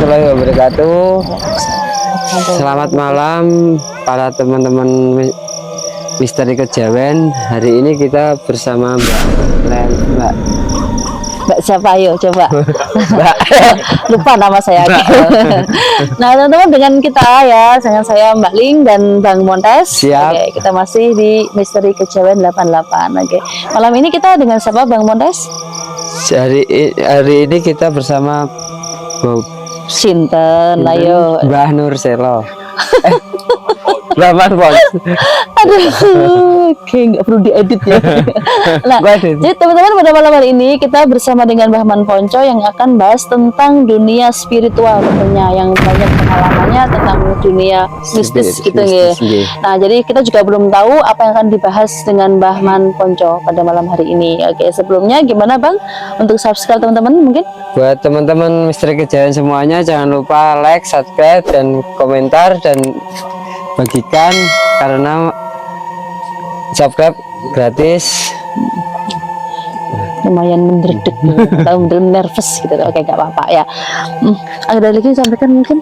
warahmatullahi wabarakatuh. Selamat malam para teman-teman Misteri Kejawen. Hari ini kita bersama Mbak siapa? Ayo coba. Mbak. Lupa nama saya. Nah teman-teman, dengan kita ya, dengan saya Mbak Ling dan Bang Montes. Siap. Oke, kita masih di Misteri Kejawen 88. Oke, malam ini kita dengan siapa Bang Montes? Hari ini kita bersama Sinten, ayo. Mbah Nur Selo. Rahman Bos. Aduh, oke, nggak perlu diedit ya. Nah, jadi teman-teman, pada malam hari ini kita bersama dengan Bahman Ponco yang akan bahas tentang dunia spiritual tentunya, yang banyak pengalamannya tentang dunia mistis gitu ya. Nah, jadi kita juga belum tahu apa yang akan dibahas dengan Bahman Ponco pada malam hari ini. Oke, sebelumnya gimana Bang untuk subscribe teman-teman mungkin? Buat teman-teman Misteri Kejawen semuanya, jangan lupa like, subscribe, dan komentar, dan bagikan, karena subscribe gratis. Lumayan mendredeg atau nervous gitu. Oke, nggak apa-apa ya. Ada lagi yang sampaikan mungkin?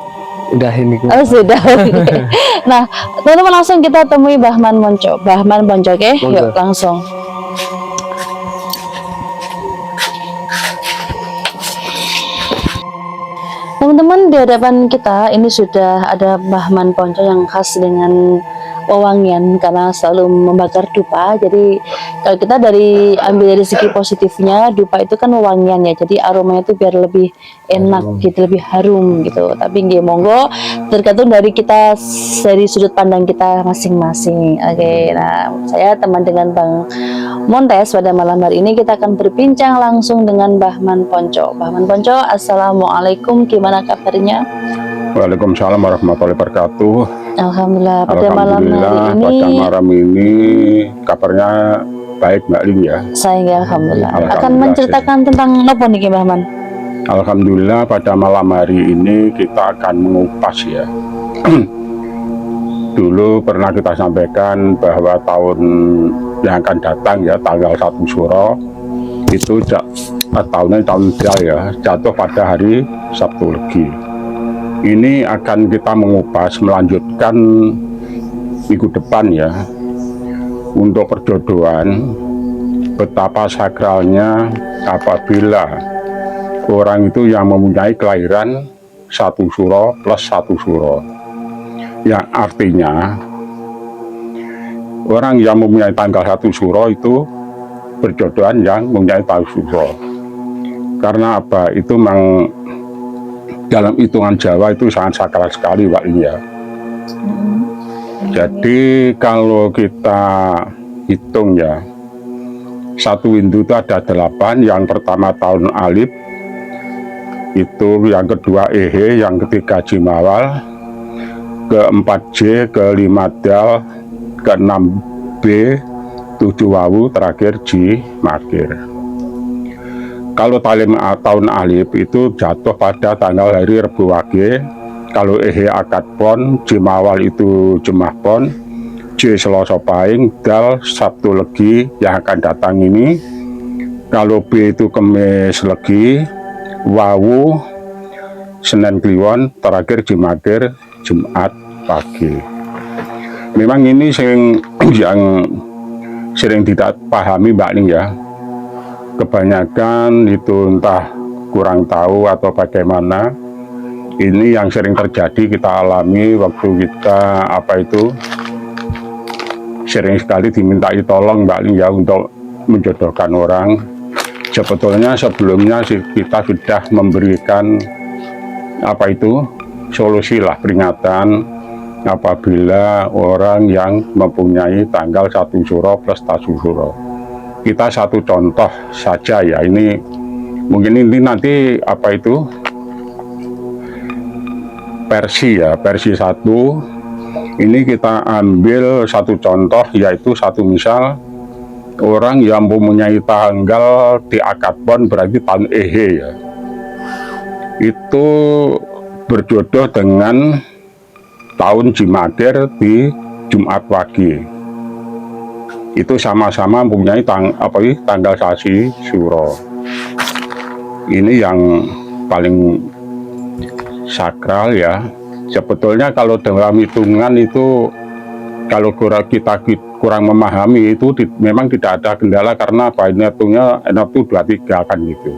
Udah ini. Oh sudah. Okay. Nah teman-teman, langsung kita temui Bahman Ponco. Bahman Ponco, oke? Yuk langsung. Teman-teman, di hadapan kita ini sudah ada Bahman Ponco yang khas dengan wewangian karena selalu membakar dupa. Jadi kalau kita ambil dari segi positifnya, dupa itu kan wewangian ya, jadi aromanya itu biar lebih enak gitu, lebih harum gitu. Tapi nggih monggo, tergantung dari kita, dari sudut pandang kita masing-masing. Oke, nah saya teman dengan Bang Montes pada malam hari ini kita akan berbincang langsung dengan Bahman Ponco. Bahman Ponco, assalamualaikum, gimana kabarnya? Waalaikumsalam warahmatullahi wabarakatuh. Alhamdulillah, pada malam hari ini kabarnya baik Mbak Ling ya. Saya alhamdulillah akan menceritakan tentang nopo niki Bahman. Alhamdulillah, pada malam hari ini kita akan mengupas ya. Dulu pernah kita sampaikan bahwa tahun yang akan datang ya, tanggal 1 Suro itu tahun Dal ya, jatuh pada hari Sabtu Legi. Ini akan kita mengupas, melanjutkan minggu depan ya, untuk perjodohan, betapa sakralnya apabila orang itu yang mempunyai kelahiran 1 Suro plus 1 Suro, yang artinya orang yang mempunyai tanggal 1 Suro itu berjodohan yang mempunyai tanggal Suro. Karena apa? Itu memang dalam hitungan Jawa itu sangat sakral sekali Pak ya. Jadi kalau kita hitung ya, satu Hindu itu ada 8. Yang pertama tahun Alif, itu yang kedua Ehe, yang ketiga Jimawal, keempat J, kelima Dal, keenam B, 7 Wawu, terakhir J Makir. Kalau tahun Alif itu jatuh pada tanggal hari Rebu Wage. Kalau Ehe Akad Pon, Jimawal itu Jemah Pon, J Selasa Pahing, Dal Sabtu Legi yang akan datang ini. Kalau B itu Kemis Legi, Wawu Senin Kliwon, terakhir Jimakir Jumat pagi. Memang ini yang sering tidak pahami Mbak Ning ya. Kebanyakan itu entah kurang tahu atau bagaimana. Ini yang sering terjadi, kita alami waktu kita sering sekali dimintai tolong Mbak Ling ya untuk menjodohkan orang. Sebetulnya sebelumnya kita sudah memberikan solusi lah, peringatan apabila orang yang mempunyai tanggal 1 Suro plus 1 Suro. Kita satu contoh saja ya, ini mungkin ini nanti versi 1. Ini kita ambil satu contoh, yaitu satu misal orang yang mempunyai tanggal di Akad Pon, berarti tahun Ehe ya, itu berjodoh dengan tahun Jimakir di Jumat Wage. Itu sama-sama mempunyai tanggal sasi Suro. Ini yang paling sakral ya. Sebetulnya kalau dalam hitungan itu, kalau kita kurang memahami itu memang tidak ada kendala, karena apa, ini hitungnya itu 23 kan gitu.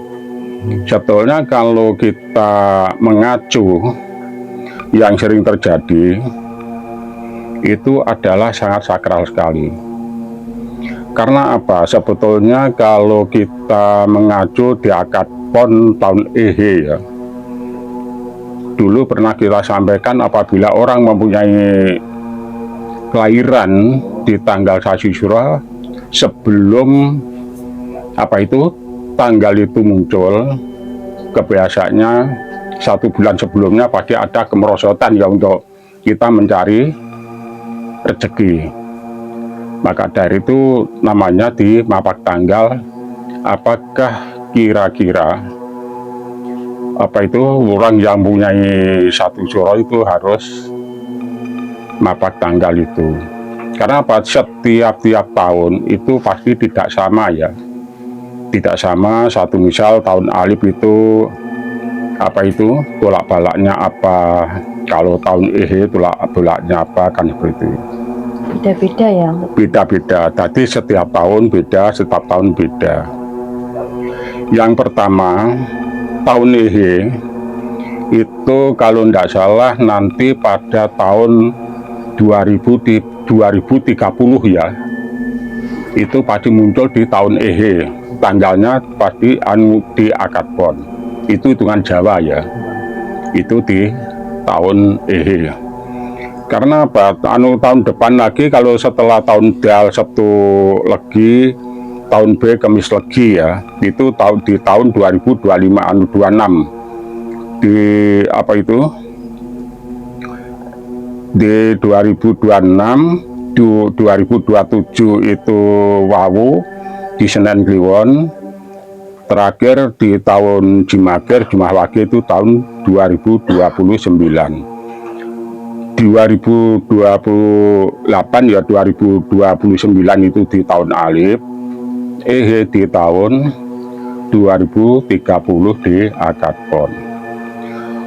Sebetulnya kalau kita mengacu yang sering terjadi itu adalah sangat sakral sekali. Karena apa? Sebetulnya kalau kita mengacu di akad pon tahun Ehe ya, dulu pernah kita sampaikan apabila orang mempunyai kelahiran di tanggal Sasi Sura sebelum apa itu tanggal itu muncul, kebiasaannya 1 bulan sebelumnya pasti ada kemerosotan ya untuk kita mencari rezeki. Maka dari itu namanya di mapak tanggal, apakah kira-kira apa itu orang yang mempunyai 1 suro itu harus mapak tanggal itu. Karena apa, setiap tahun itu pasti tidak sama ya, tidak sama. Satu misal tahun alif itu apa itu tolak balaknya apa, kalau tahun Ehe tolak balaknya apa, kan seperti itu. Beda-beda ya. Beda-beda, tadi setiap tahun beda, setiap tahun beda. Yang pertama, tahun Ehe itu kalau tidak salah nanti pada tahun 2030 ya, itu pasti muncul di tahun Ehe, tanggalnya pasti di akad pon, itu hitungan Jawa ya, itu di tahun Ehe. Karena apa, tahun depan lagi, kalau setelah tahun Dal Sabtu Legi, tahun B Kemis Legi ya, itu di tahun 2025 26 di apa itu di 2026 2027 itu Wawu di Senen Kliwon, terakhir di tahun Jimager Jumah Wage itu tahun 2029. 2028 ya 2029 itu di tahun Alif, Ehe di tahun 2030 di akad pon.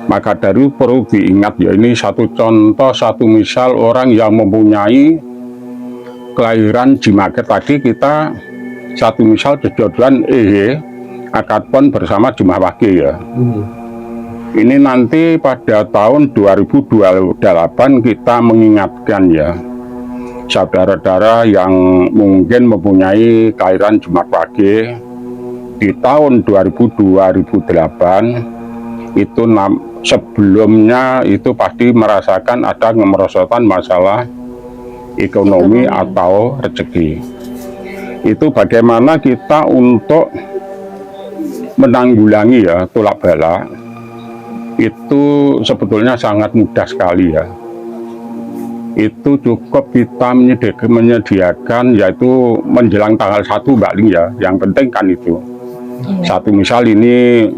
Maka dari perlu diingat ya, ini satu contoh, satu misal orang yang mempunyai kelahiran Jimager tadi, kita satu misal jodohan Ehe akad pon bersama Jumah Wage ya. Ini nanti pada tahun 2028 kita mengingatkan ya, saudara-saudara yang mungkin mempunyai kelahiran Jumat Wage di tahun 2008 itu sebelumnya itu pasti merasakan ada kemerosotan masalah ekonomi atau rezeki. Itu bagaimana kita untuk menanggulangi ya tolak balak, itu sebetulnya sangat mudah sekali ya. Itu cukup kita menyediakan yaitu menjelang tanggal 1 Mbak Ling ya, yang penting kan itu. Satu misal ini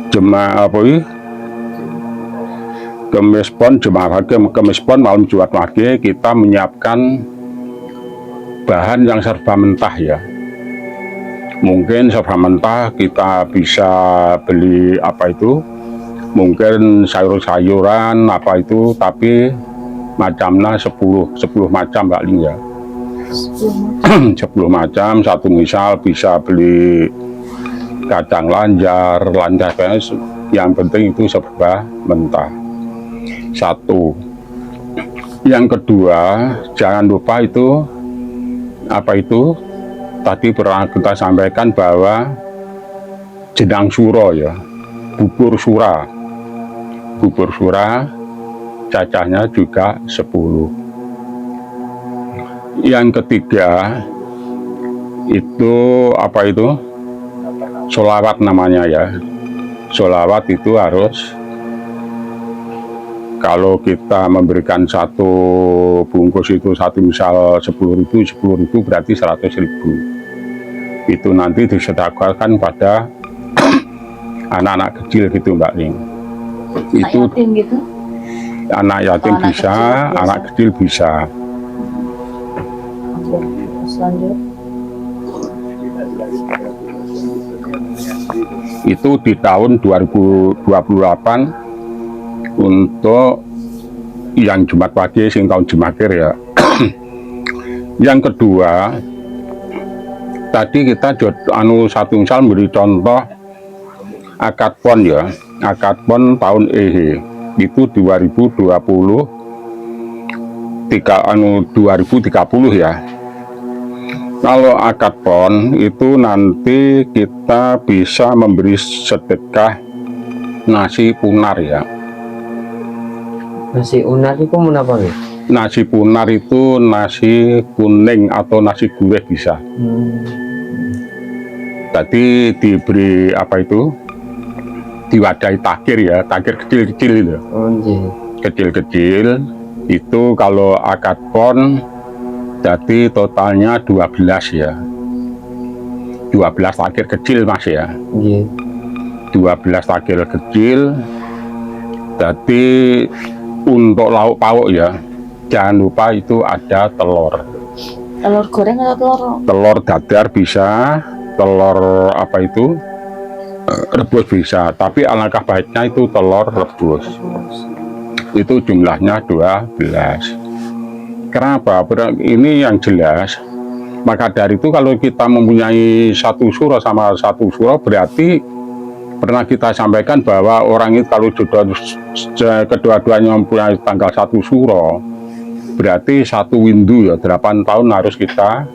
jemaah apa ini, Kemis Pon, Jemaah Wage Kemis Pon malam Jumat Wage, kita menyiapkan bahan yang serba mentah ya. Mungkin serba mentah kita bisa beli apa itu, mungkin sayur-sayuran apa itu, tapi macamnya 10 macam Mbak Ling ya. 10 macam. Satu misal bisa beli kacang lanjar yang penting itu serba mentah. Satu. Yang kedua, jangan lupa itu apa itu tadi pernah kita sampaikan bahwa jenang suro ya, bubur sura cacahnya juga 10. Yang ketiga itu apa itu sholawat namanya ya. Sholawat itu harus, kalau kita memberikan satu bungkus itu satu misal 10.000 berarti 100.000. Itu nanti disedekahkan pada anak-anak kecil gitu Mbak Ling. Itu yatim gitu? Anak yatim bisa, anak kecil bisa. Selanjut. Itu di tahun 2028 untuk yang Jumat pagi sing tahun Jumakir ya. Yang kedua, tadi kita satu misal beri contoh akad pon ya, akad pon tahun itu 2030 2030 ya. Kalau akad pon itu nanti kita bisa memberi sedekah nasi punar ya. Nasi unar itu apa nih? Nasi punar itu nasi kuning atau nasi gurih bisa. Tadi diberi apa itu? Diwadahi takir ya, takir kecil-kecil itu. Oh, iya. Kecil-kecil itu kalau akad pon jadi totalnya 12 ya. 12 takir kecil Mas ya. Iya. 12 takir kecil. Jadi untuk lauk pauk ya, jangan lupa itu ada telur. Telur goreng atau Telur dadar bisa, telur apa itu rebus bisa, tapi alangkah baiknya itu telur rebus. Itu jumlahnya 12. Kenapa? Ini yang jelas. Maka dari itu kalau kita mempunyai satu surah sama satu surah, berarti pernah kita sampaikan bahwa orang itu kalau kedua-duanya mempunyai tanggal 1 Suro, berarti 1 windu ya, 8 tahun harus kita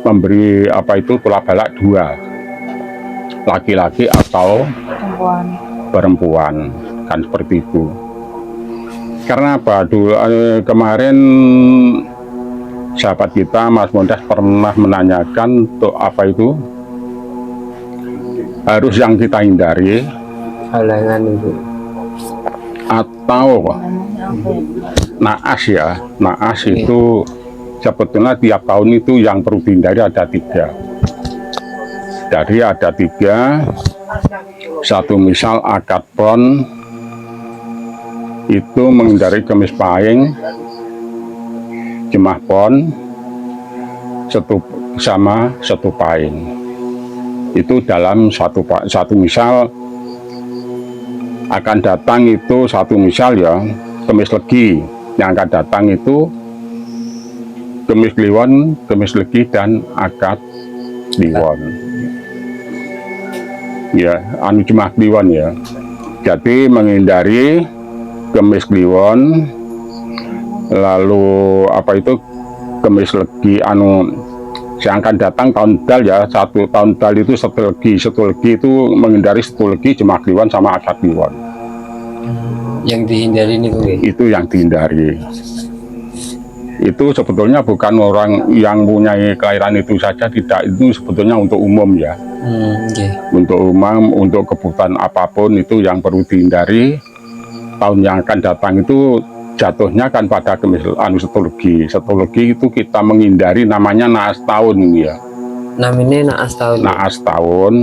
memberi apa itu tulak balak 2, laki-laki atau perempuan, kan seperti itu. Karena apa? Dulu kemarin sahabat kita Mas Mondas pernah menanyakan untuk apa itu harus yang kita hindari Halangan itu atau naas ya. Naas itu sebetulnya tiap tahun itu yang perlu dihindari ada 3. Jadi ada 3. Satu misal akad pon itu menghindari kemis pahing, jemah pon, sama setu pahing. Itu dalam satu misal akan datang itu satu misal ya, kemis legi yang akan datang itu kemis kliwon, kemis legi dan akad kliwon ya, jemah kliwon ya. Jadi menghindari kemis kliwon, lalu apa itu kemis legi yang akan datang tahun dal ya. Satu tahun dal itu satu legi itu menghindari satu legi, jemah kliwon sama akad kliwon. Yang dihindari itu yang dihindari. Itu sebetulnya bukan orang yang punya kelahiran itu saja, tidak, itu sebetulnya untuk umum ya. Untuk umum, untuk kebutuhan apapun itu yang perlu dihindari. Tahun yang akan datang itu jatuhnya kan pada kemis setologi. Setologi itu kita menghindari namanya naas tahun ini ya. Namanya naas tahun. Naas tahun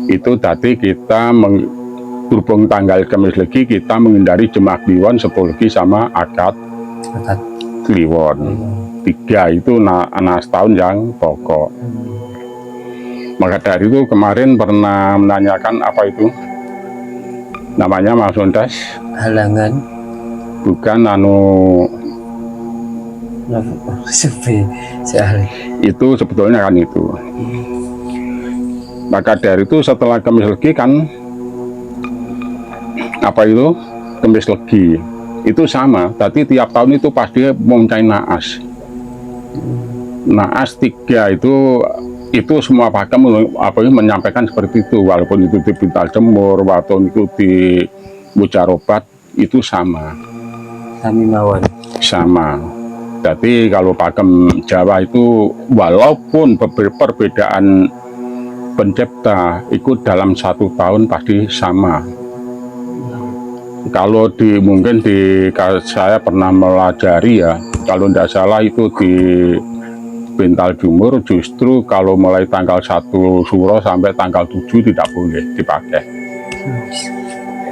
itu tadi kita berhubung tanggal kemis legi kita menghindari jemah kliwon, setologi sama akad kliwon. 3 itu naas tahun yang pokok. Maka dari itu kemarin pernah menanyakan apa itu namanya Mas Mondas? Halangan. Bukan itu sebetulnya kan itu. Maka dari itu setelah kemis legi kan apa itu kemis legi itu sama, tapi tiap tahun itu pasti mempunyai naas. Naas 3 itu semua pakam menyampaikan seperti itu, walaupun itu di Pintal Jemur, walaupun itu di Mujarobat itu sama. Sama. Jadi kalau pakem Jawa itu walaupun perbedaan pencipta itu dalam 1 tahun pasti sama. Kalau mungkin saya pernah melajari ya, kalau tidak salah itu di Pintal Jemur justru kalau mulai tanggal 1 Suro sampai tanggal 7 tidak boleh dipakai.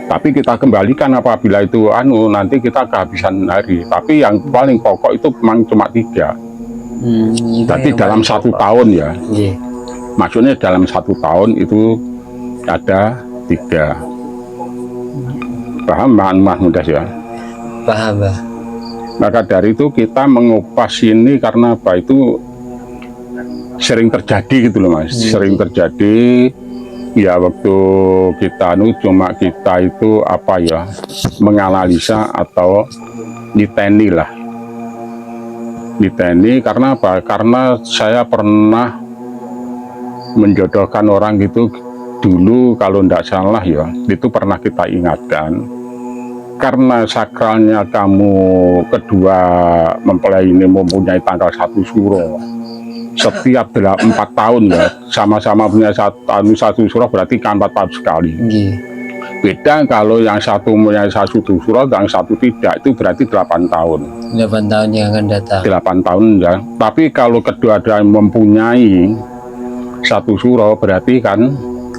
Tapi kita kembalikan apabila itu nanti kita kehabisan hari. Tapi yang paling pokok itu memang cuma 3. Tapi dalam 1 tahun ya. Maksudnya dalam 1 tahun itu ada 3. Paham Mas Mudas ya? Paham, Mbah. Maka dari itu kita mengupas ini karena apa, itu sering terjadi gitu loh Mas, sering terjadi ya. Waktu kita cuma kita itu apa ya, menganalisa atau diteni lah, diteni karena apa, karena saya pernah menjodohkan orang gitu dulu, kalau tidak salah ya, itu pernah kita ingatkan. Karena sakralnya kamu kedua mempelai ini mempunyai tanggal 1 Suro setiap 4 tahun ya, sama-sama punya satu suro, berarti kan 4 tahun sekali. Beda kalau yang satu punya 1 suro, yang satu tidak, itu berarti 8 tahun. 8 tahun yang akan datang. 8 tahun ya. Tapi kalau kedua-dua mempunyai 1 suro, berarti kan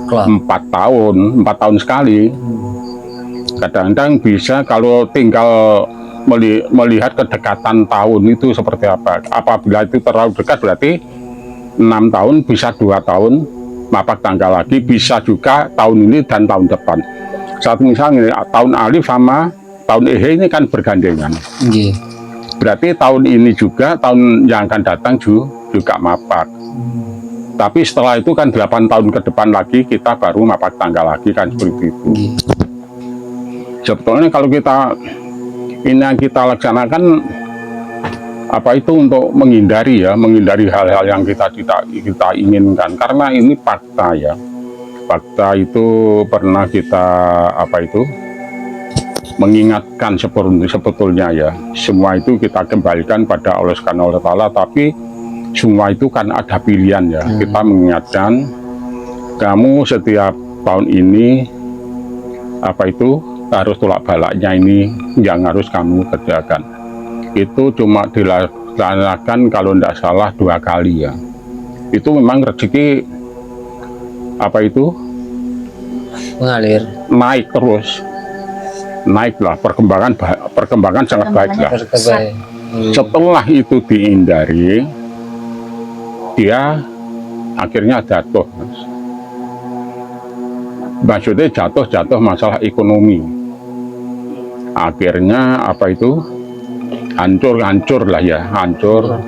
4 tahun sekali. Kadang-kadang bisa kalau tinggal melihat kedekatan tahun itu seperti apa. Apabila itu terlalu dekat berarti 6 tahun, bisa 2 tahun mapak tanggal lagi, bisa juga tahun ini dan tahun depan. Satu misalnya tahun alif sama tahun ehe ini kan bergandengan. Berarti tahun ini juga, tahun yang akan datang juga mapak. Tapi setelah itu kan 8 tahun ke depan lagi kita baru mapak tanggal lagi, kan seperti itu. Sebetulnya kalau kita ini yang kita laksanakan apa itu untuk menghindari ya, menghindari hal-hal yang kita inginkan, karena ini fakta ya. Fakta itu pernah kita apa itu mengingatkan sebetulnya ya, semua itu kita kembalikan pada Allah Subhanahu wa Ta'ala, tapi semua itu kan ada pilihan ya. Kita mengingatkan kamu setiap tahun ini apa itu harus tolak balaknya ini yang harus kamu kerjakan. Itu cuma dilaksanakan kalau tidak salah 2 kali ya. Itu memang rezeki apa itu mengalir, naik terus, naiklah, perkembangan sangat baik lah. Setelah itu dihindari, dia akhirnya jatuh, Mas. Maksudnya jatuh masalah ekonomi. Akhirnya apa itu hancur lah ya, hancur.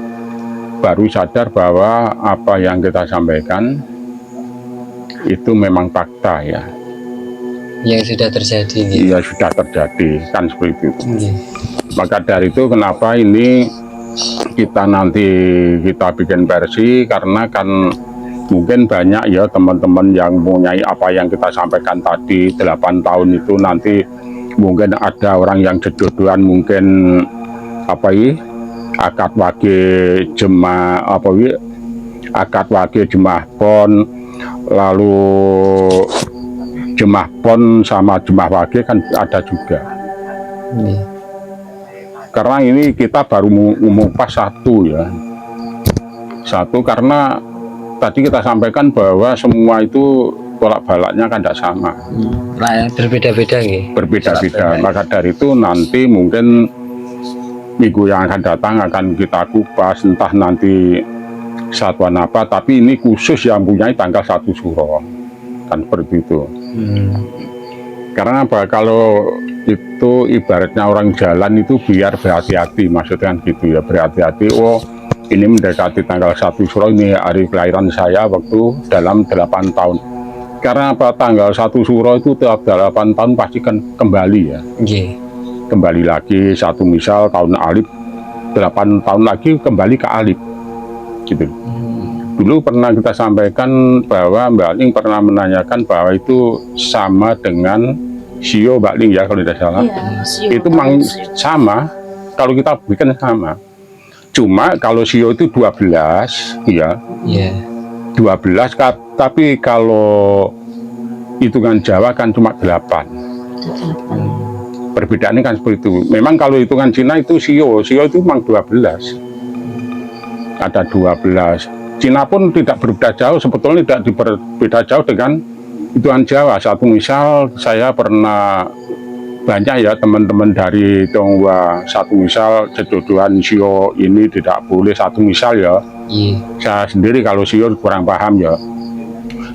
Baru sadar bahwa apa yang kita sampaikan itu memang fakta ya, yang sudah terjadi gitu. Iya, sudah terjadi, kan seperti itu. Maka dari itu kenapa ini kita nanti kita bikin versi, karena kan mungkin banyak ya teman-teman yang mempunyai apa yang kita sampaikan tadi 8 tahun itu, nanti mungkin ada orang yang jodohan, mungkin apa ini akad wage jemaah apa ini akad wage jemaah pon, lalu jemaah pon sama jemaah wage kan ada juga. Karena ini kita baru mengupas satu ya, satu karena tadi kita sampaikan bahwa semua itu tolak balaknya kan tidak sama, berbeda-beda nih. Berbeda-beda. Maka dari itu nanti mungkin minggu yang akan datang akan kita kupas, entah nanti satuan apa, tapi ini khusus yang punya tanggal 1 Suro, kan seperti itu. Karena apa, kalau itu ibaratnya orang jalan itu biar berhati-hati, maksudnya kan gitu ya, berhati-hati. Oh, ini mendekati tanggal 1 Suro, ini hari kelahiran saya waktu dalam 8 tahun. Karena apa, tanggal 1 Suro itu tiap 8 tahun pasti kan kembali ya. Kembali lagi, satu misal tahun alif 8 tahun lagi kembali ke alif gitu. Dulu pernah kita sampaikan bahwa Mbak Ling pernah menanyakan bahwa itu sama dengan sio, Mbak Ling ya kalau tidak salah. Iya, itu memang sama, kalau kita bikin sama. Cuma kalau sio itu 12 ya. 12, tapi kalau hitungan Jawa kan cuma 8. Perbedaannya kan seperti itu. Memang kalau hitungan Cina itu sio itu memang 12. Ada 12. Cina pun tidak berbeda jauh, sebetulnya tidak berbeda jauh dengan hitungan Jawa. Satu misal, saya pernah banyak ya teman-teman dari Tionghoa, satu misal jodohan sio ini tidak boleh, satu misal ya. Saya sendiri kalau sio kurang paham ya.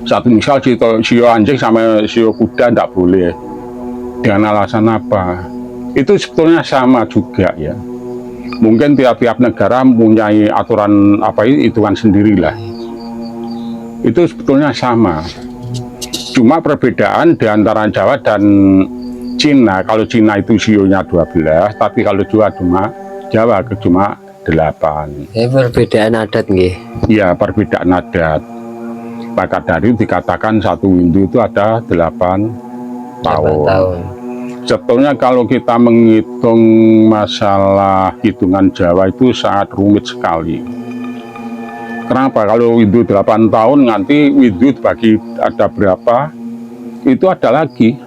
Satu misal sio anjing sama sio kuda tidak boleh. dengan alasan apa? Itu sebetulnya sama juga ya. Mungkin tiap-tiap negara mempunyai aturan hitungan sendirilah. Itu sebetulnya sama. Cuma perbedaan di antara Jawa dan Cina. Kalau Cina itu sionya 12, tapi kalau Jawa cuma 8. Perbedaan adat nggih. Ya, perbedaan adat. Maka dari itu dikatakan satu Windu itu ada 8 tahun. Sebetulnya kalau kita menghitung masalah hitungan Jawa itu sangat rumit sekali. Kenapa? Kalau Windu 8 tahun, nanti Windu bagi ada berapa, itu ada lagi.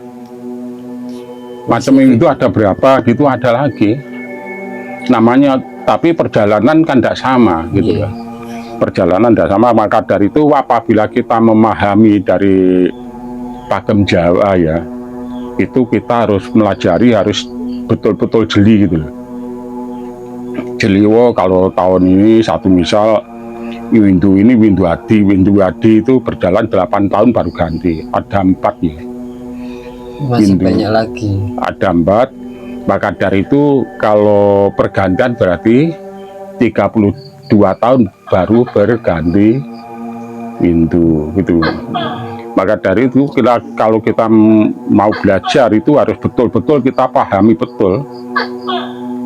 Macam Windu ada berapa, gitu ada lagi. Namanya, tapi perjalanan kan tidak sama gitu ya. Perjalanan tidak sama, maka dari itu apabila kita memahami dari pakem Jawa ya, itu kita harus melajari, harus betul-betul jeli gitu loh. Jeliwo kalau tahun ini satu misal Windu ini Windu Adi itu berjalan 8 tahun baru ganti, ada 4 ya. Masih Windu banyak lagi. ada 4, maka dari itu kalau pergantian berarti 32 tahun baru berganti Windu gitu. Maka dari itu kalau kita mau belajar itu harus betul-betul kita pahami betul.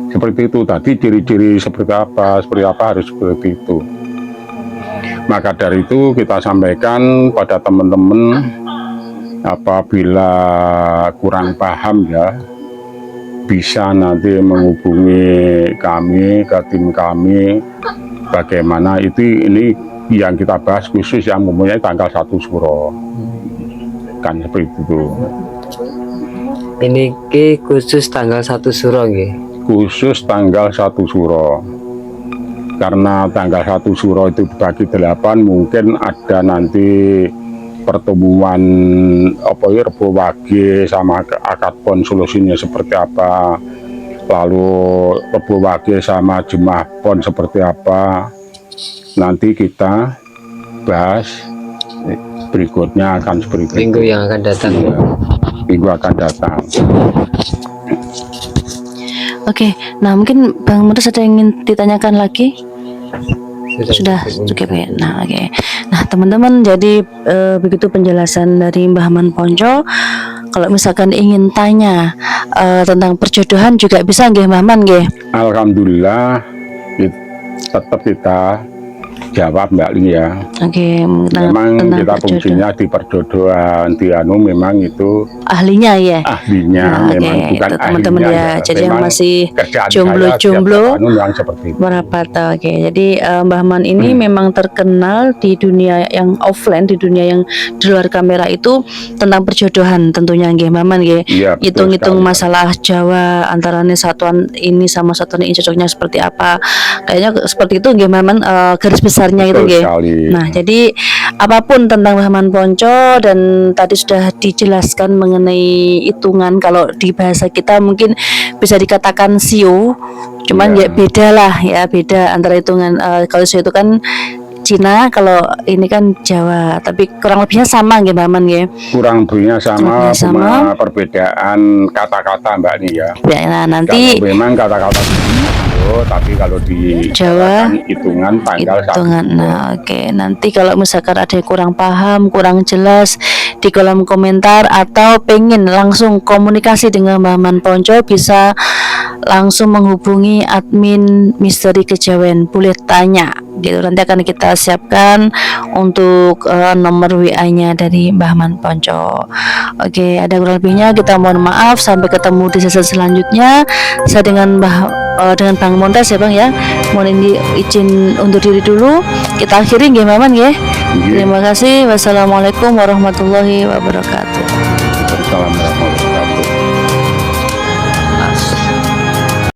Seperti itu tadi, ciri-ciri seperti apa harus seperti itu. Maka dari itu kita sampaikan pada teman-teman, apabila kurang paham ya, bisa nanti menghubungi kami, ke tim kami, bagaimana ini yang kita bahas khusus yang mempunyai tanggal 1 Suro. Kan seperti itu. Ini khusus tanggal 1 Suro nggih. Khusus tanggal 1 Suro. Karena tanggal 1 Suro itu dibagi 8, mungkin ada nanti pertemuan Rebo Wage sama akad pon solusinya seperti apa. Lalu Rebo Wage sama jemaah pon seperti apa. Nanti kita bahas berikutnya akan seperti itu. Minggu yang akan datang. Ya, minggu akan datang. Oke, nah mungkin Bang Mudus ada yang ingin ditanyakan lagi? Sudah cukup ya. Nah, oke. Nah, teman-teman, jadi begitu penjelasan dari Mbah Man Ponco. Kalau misalkan ingin tanya tentang perjodohan juga bisa nggih Mbah Man nggih? Alhamdulillah tetap kita jawab Mbak Ling ya. Oke, memang kita fungsinya di perjodohan, di memang itu ahlinya ya. Ahlinya Nah, memang bukan itu teman-teman ahlinya ya. Jadi yang memang masih kerjaan jomblo-jomblo yang seperti itu. merapat. Oke, jadi Mbah Man ini memang terkenal di dunia yang offline, di dunia yang di luar kamera itu tentang perjodohan tentunya nggih Mbah Man nggih. Iya, betul Hitung-hitung sekali. masalah Jawa antaranya satuan ini sama satuan ini cocoknya seperti apa. Kayaknya seperti itu nggih Mbah Man, garis besarnya itu Betul nggih. sekali. Nah, jadi apapun tentang Mbah Man Ponco dan tadi sudah dijelaskan mengenai hitungan, kalau di bahasa kita mungkin bisa dikatakan sio, cuman Iya. ya beda lah ya, beda antara hitungan kalau sio itu kan Cina, kalau ini kan Jawa, tapi kurang lebihnya sama nggih Mbah Man nggih. Kurang lebihnya sama, Lebihnya sama. cuma perbedaan kata-kata Mbak Ning ya. Ya, nah nanti Kalau memang kata-kata tapi kalau di Jawa hitungan tanggal 1 hitungan. Nah, oke. Nanti kalau misalkan ada yang kurang paham, kurang jelas di kolom komentar atau pengen langsung komunikasi dengan Mbah Man Ponco, bisa langsung menghubungi admin Misteri Kejawen, boleh tanya gitu. Nanti akan kita siapkan untuk nomor WA-nya dari Mbah Man Ponco. Oke, ada kurang lebihnya kita mohon maaf. Sampai ketemu di sesi selanjutnya. Saya dengan dengan Bang Montes ya Bang ya. Mohon ini izin undur diri dulu. Kita akhiri nggih Mbah Man nggih. Terima kasih. Wassalamualaikum warahmatullahi wabarakatuh.